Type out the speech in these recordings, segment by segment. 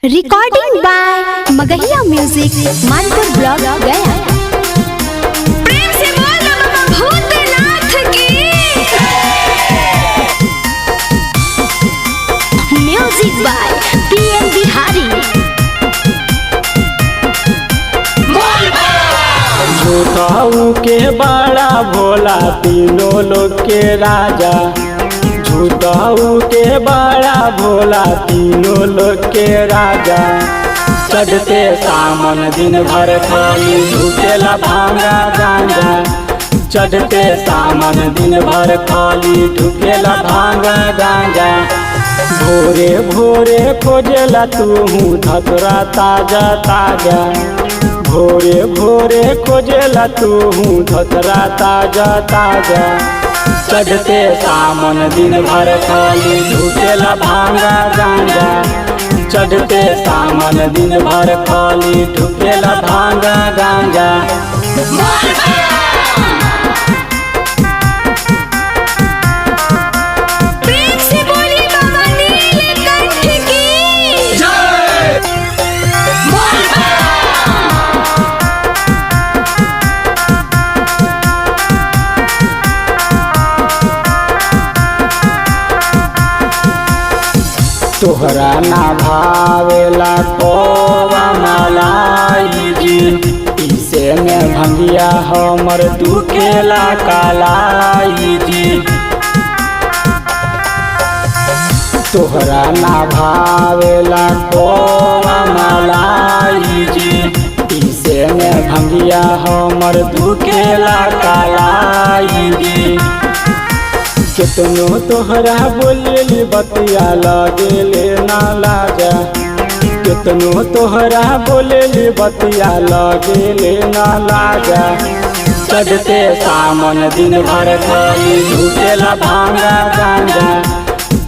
Recording by Magahiya music Manpur block Gaya. प्रेम से बोल भूतनाथ की। Music by PM Bihari. झूठाऊ के बड़ा भोला तीनों लोग के राजा। झूठाऊ के बड़ा भोला तीनों लोग के राजा। चढ़ते सामन दिन भर खाली झूठेला भांगा गांजा। चढ़ते सामन दिन भर खाली ढुकेला भांगा गांजा। भोरे भोरे खोजेला तू धतुरा ताजा ताजा। भोरे भोरे खोजेला तू धतुरा ताजा ताजा। चढ़ते सामन दिन भर खाली झूठेला भांगा गांजा। चढ़ते सामन दिन भर खाली ढुकेला भांगा गांजा। तोहरा ना भावेला कोवा मलाई जी। इसे में भंगिया हमर दुखेला कालाई जी। तोहरा ना भावेला कोवा मलाई जी। इसे में भंगिया हमर दुखेला कालाई जी। कितनो तोहरा बोलेली बतिया लगेले ना लाजा। कितनो तोहरा बोलेली बतिया लगेले ना लाजा। चढ़ते सामन दिन भर खाली झूठेला भांगा गांजा।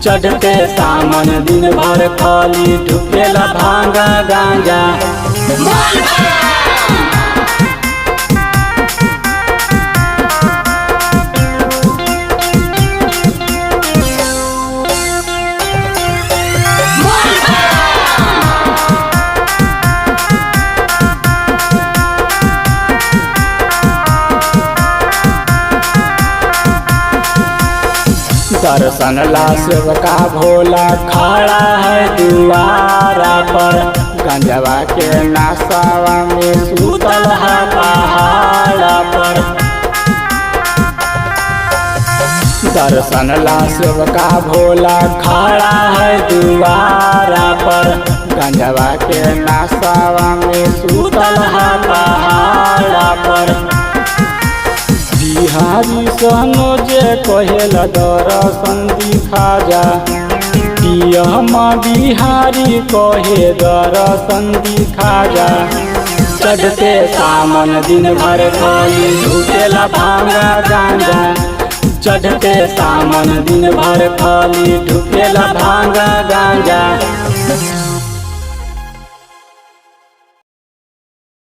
चढ़ते सामन दिन भर खाली ढुकेला भांगा गांजा। दर्शन ला सेवका भोला खड़ा है दुआरा पर। गंजवा के नासावा में सुतल है पहाड़ा पर। दर्शन ला सेवका भोला खड़ा है दुआरा पर। गंजवा के नासावा में सुतल है पहाड़ा पर। बिहारी सहनो जे कहेला दर्शन दिखा जा। पियमा बिहारी कहे दर्शन दिखा जा। चढ़ते सामन दिन भर खाली झूठेला भांगा गांजा। चढ़ते सामन दिन भर खाली ढुकेला भांगा गांजा।